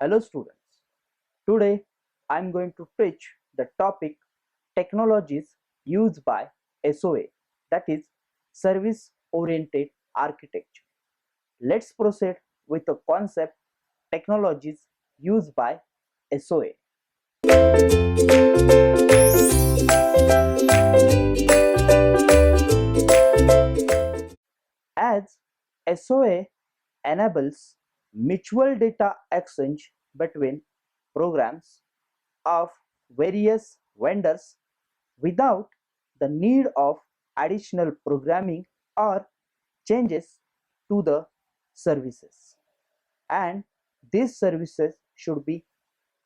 Hello students, today I am going to teach the topic technologies used by SOA, that is Service Oriented Architecture. Let's proceed with the concept technologies used by SOA. As SOA enables mutual data exchange between programs of various vendors without the need of additional programming or changes to the services. And these services should be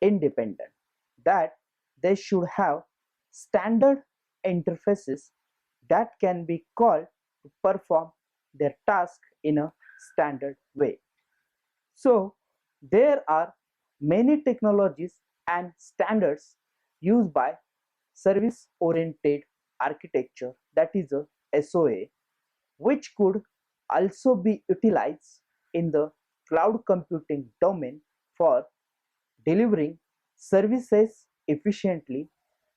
independent, that they should have standard interfaces that can be called to perform their task in a standard way. So there are many technologies and standards used by service oriented architecture, that is a SOA, which could also be utilized in the cloud computing domain for delivering services efficiently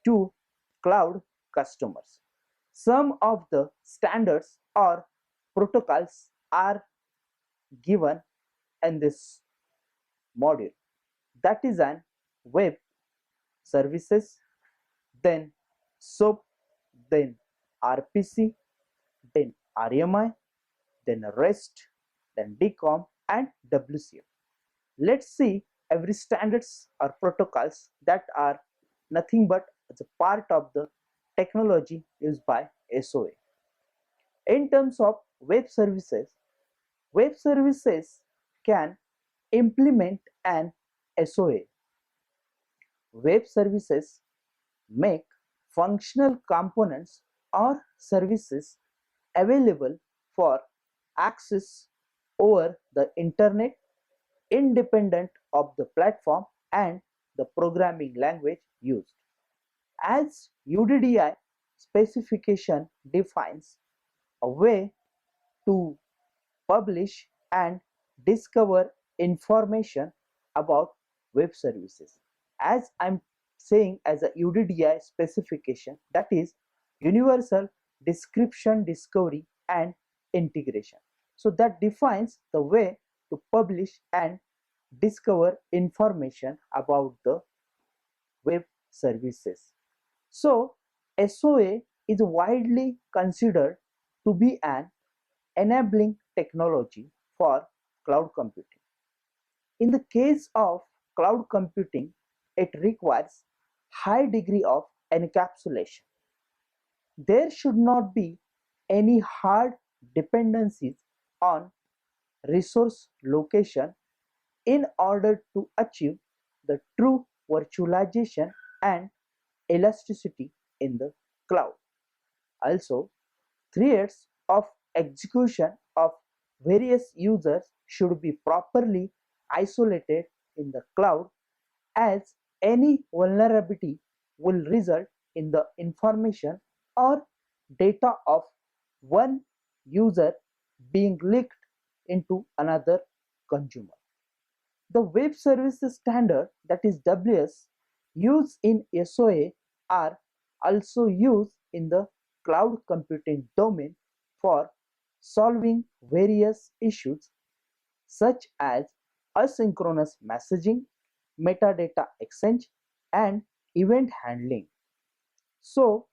to cloud customers. Some of the standards or protocols are given in this module, that is an web services, then SOAP, then RPC, then RMI, then REST, then DCOM and WCF. Let's see every standards or protocols that are nothing but as a part of the technology used by SOA. In terms of web services can implement an SOA. Web services make functional components or services available for access over the internet independent of the platform and the programming language used. As UDDI specification defines a way to publish and discover information about web services. As I'm saying, as a UDDI specification, that is Universal Description Discovery and Integration. So that defines the way to publish and discover information about the web services. So SOA is widely considered to be an enabling technology for cloud computing. In the case of cloud computing, it requires high degree of encapsulation. There should not be any hard dependencies on resource location in order to achieve the true virtualization and elasticity in the cloud. Also, threads of execution of various users should be properly isolated in the cloud, as any vulnerability will result in the information or data of one user being leaked into another consumer. The web services standard, that is WS, used in SOA are also used in the cloud computing domain for solving various issues such as asynchronous messaging, metadata exchange, and event handling. So,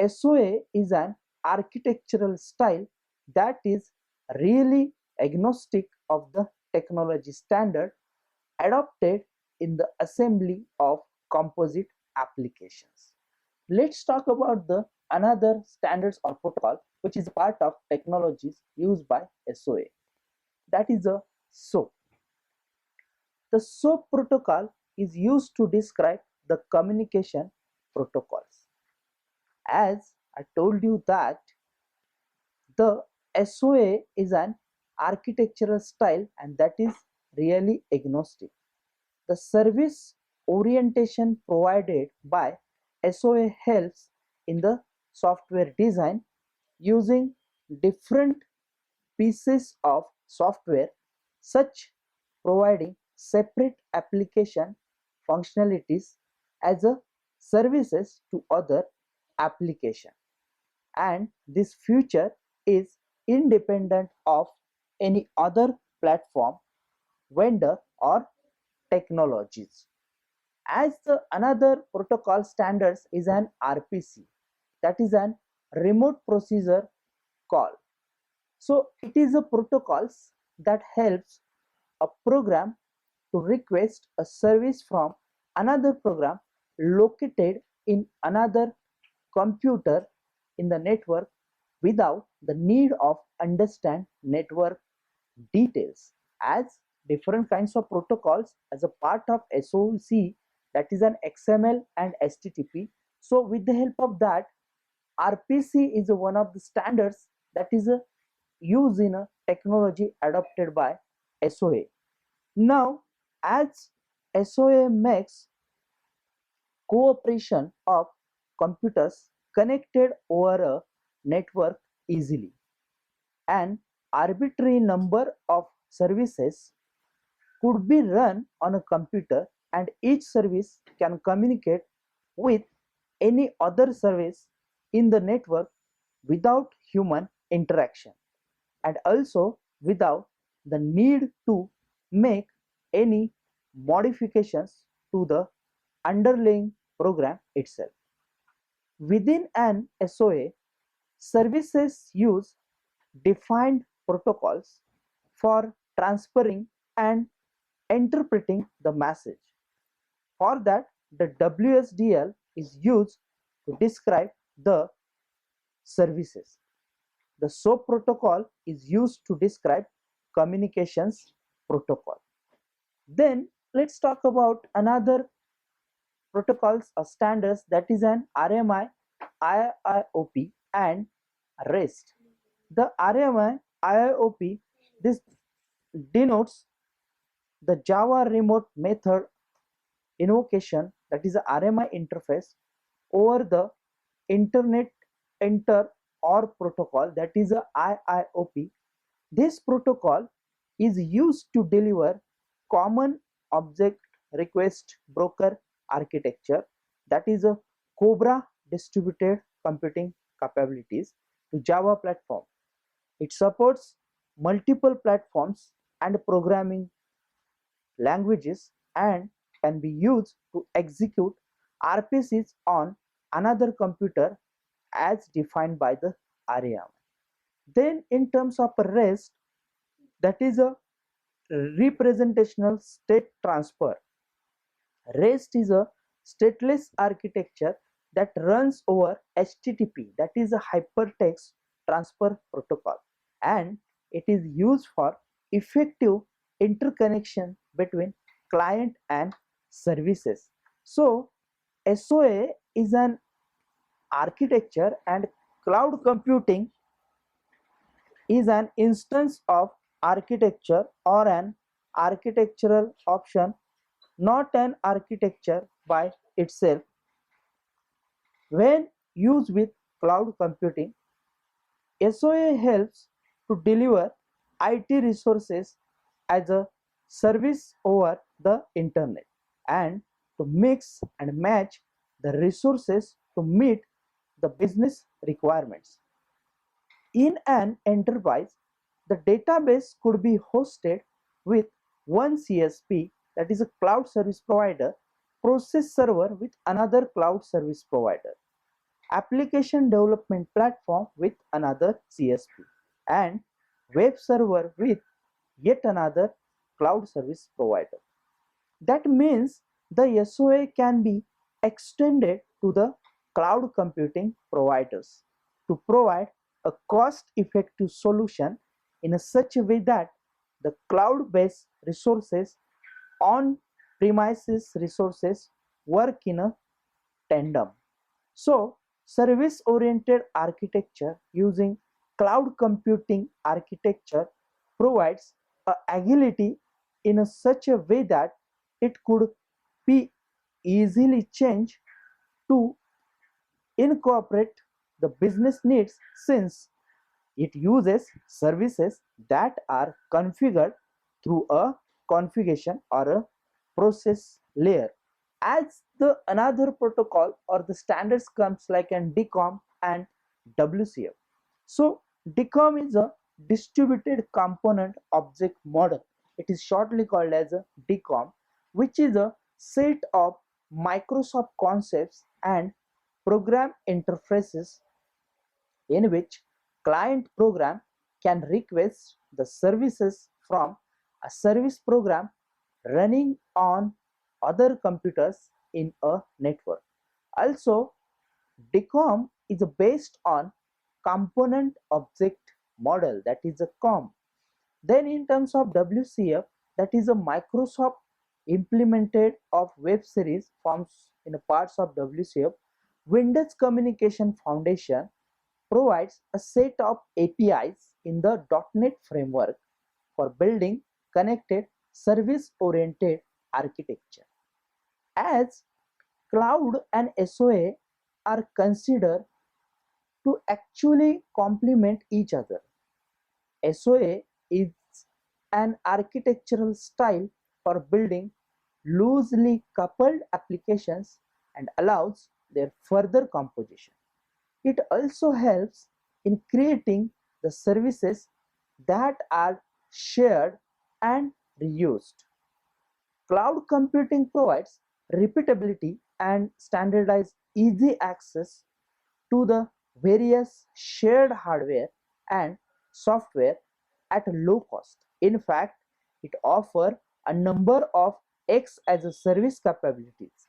SOA is an architectural style that is really agnostic of the technology standard adopted in the assembly of composite applications. Let's talk about the another standards or protocol which is part of technologies used by SOA. That is a SOAP. The SOAP protocol is used to describe the communication protocols. As I told you that the SOA is an architectural style and that is really agnostic. The service orientation provided by SOA helps in the software design using different pieces of software, such providing separate application functionalities as a services to other application, and this feature is independent of any other platform, vendor or technologies. As the another protocol standards is an RPC, that is an remote procedure call. So it is a protocols that helps a program to request a service from another program located in another computer in the network without the need of understand network details. As different kinds of protocols as a part of SOC, that is an XML and HTTP. So with the help of that, RPC is one of the standards that is used in a technology adopted by SOA. Now, as SOA makes cooperation of computers connected over a network easily, an arbitrary number of services could be run on a computer, and each service can communicate with any other service in the network without human interaction, and also without the need to make any modifications to the underlying program itself. Within an SOA, services use defined protocols for transferring and interpreting the message. For that, the WSDL is used to describe the services. The SOAP protocol is used to describe communications protocol. Then let's talk about another protocols or standards, that is an RMI, IIOP and REST. The RMI, IIOP, this denotes the Java Remote Method Invocation, that is the RMI interface over the Internet Enter or protocol, that is a IIOP. This protocol is used to deliver common object request broker architecture, that is a COBRA distributed computing capabilities to Java platform. It supports multiple platforms and programming languages and can be used to execute RPCs on another computer as defined by the RMI. Then in terms of REST, that is a representational state transfer. REST is a stateless architecture that runs over HTTP, that is a hypertext transfer protocol, and it is used for effective interconnection between client and services. So SOA is an architecture, and cloud computing is an instance of architecture or an architectural option, not an architecture by itself. When used with cloud computing, SOA helps to deliver IT resources as a service over the internet, and to mix and match the resources to meet the business requirements. In an enterprise, the database could be hosted with one CSP, that is a cloud service provider, process server with another cloud service provider, application development platform with another CSP, and web server with yet another cloud service provider. That means the SOA can be extended to the cloud computing providers to provide a cost-effective solution in such a way that the cloud-based resources on-premises resources work in a tandem. So, service-oriented architecture using cloud computing architecture provides agility in such a way that it could be easily changed to incorporate the business needs, since it uses services that are configured through a configuration or a process layer. As the another protocol or the standards comes like an DCOM and WCF. So DCOM is a distributed component object model. It is shortly called as a DCOM, which is a set of Microsoft concepts and program interfaces in which client program can request the services from a service program running on other computers in a network. Also, DCOM is based on component object model, that is a COM. Then in terms of WCF, that is a Microsoft implemented of web series forms in a parts of WCF. Windows Communication Foundation provides a set of APIs in the .NET framework for building connected service-oriented architecture. As cloud and SOA are considered to actually complement each other. SOA is an architectural style for building loosely coupled applications and allows their further composition. It also helps in creating the services that are shared and reused. Cloud computing provides repeatability and standardized easy access to the various shared hardware and software at a low cost. In fact, it offers a number of X as a service capabilities.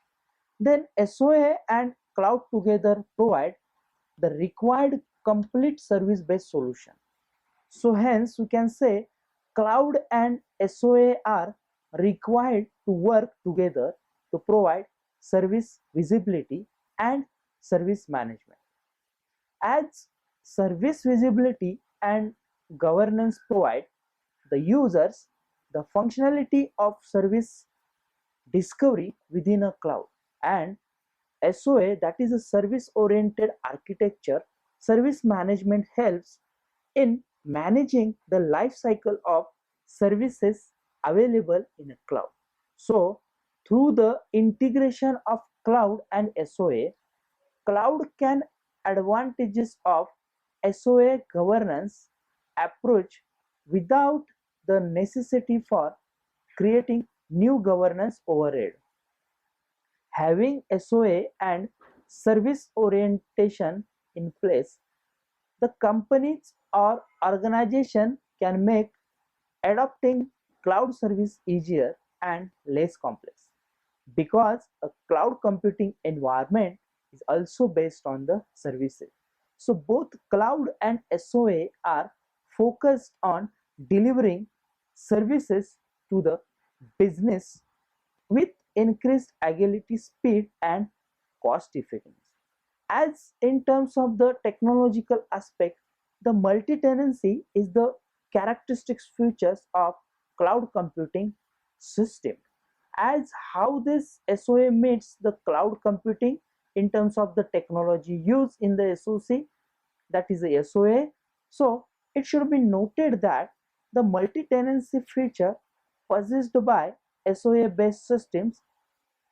Then SOA and cloud together provide the required complete service-based solution. So hence we can say cloud and SOA are required to work together to provide service visibility and service management. As service visibility and governance provide the users the functionality of service discovery within a cloud, and SOA, that is a service oriented architecture, service management helps in managing the life cycle of services available in a cloud. So through the integration of cloud and SOA, cloud can advantages of SOA governance approach without the necessity for creating new governance overhead. Having SOA and service orientation in place, the companies or organization can make adopting cloud service easier and less complex, because a cloud computing environment is also based on the services. So both cloud and SOA are focused on delivering services to the business with increased agility, speed, and cost effectiveness. As in terms of the technological aspect, the multi-tenancy is the characteristics features of cloud computing system. As how this SOA meets the cloud computing in terms of the technology used in the SOC, that is the SOA. So it should be noted that the multi-tenancy feature possessed by SOA based systems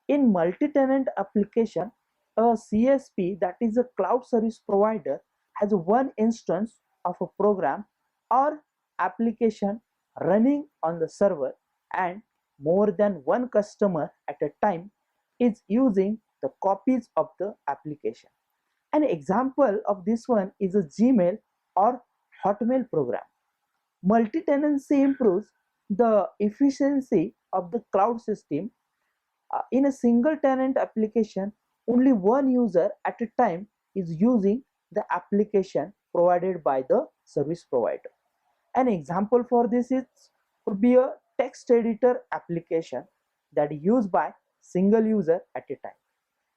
in multi-tenant application, a CSP, that is a cloud service provider, has one instance of a program or application running on the server, and more than one customer at a time is using the copies of the application. An example of this one is a Gmail or Hotmail program. Multi-tenancy improves the efficiency of the cloud system. In a single tenant application, only one user at a time is using the application provided by the service provider. An example for this is would be a text editor application that is used by single user at a time.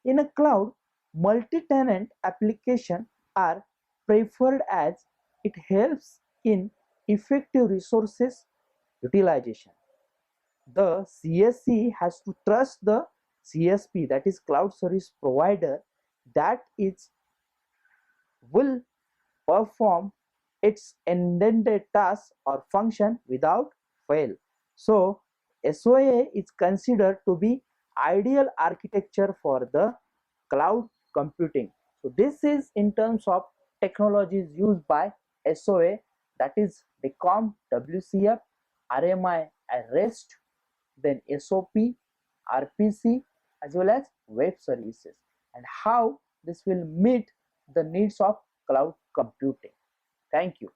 In a cloud, multi-tenant applications are preferred as it helps in effective resources utilization. The CSC has to trust the CSP, that is cloud service provider, that is will perform its intended task or function without fail. So SOA is considered to be ideal architecture for the cloud computing. So this is in terms of technologies used by SOA, that is DECOM, WCF, RMI and REST, then SOP, RPC as well as web services, and how this will meet the needs of cloud computing. Thank you.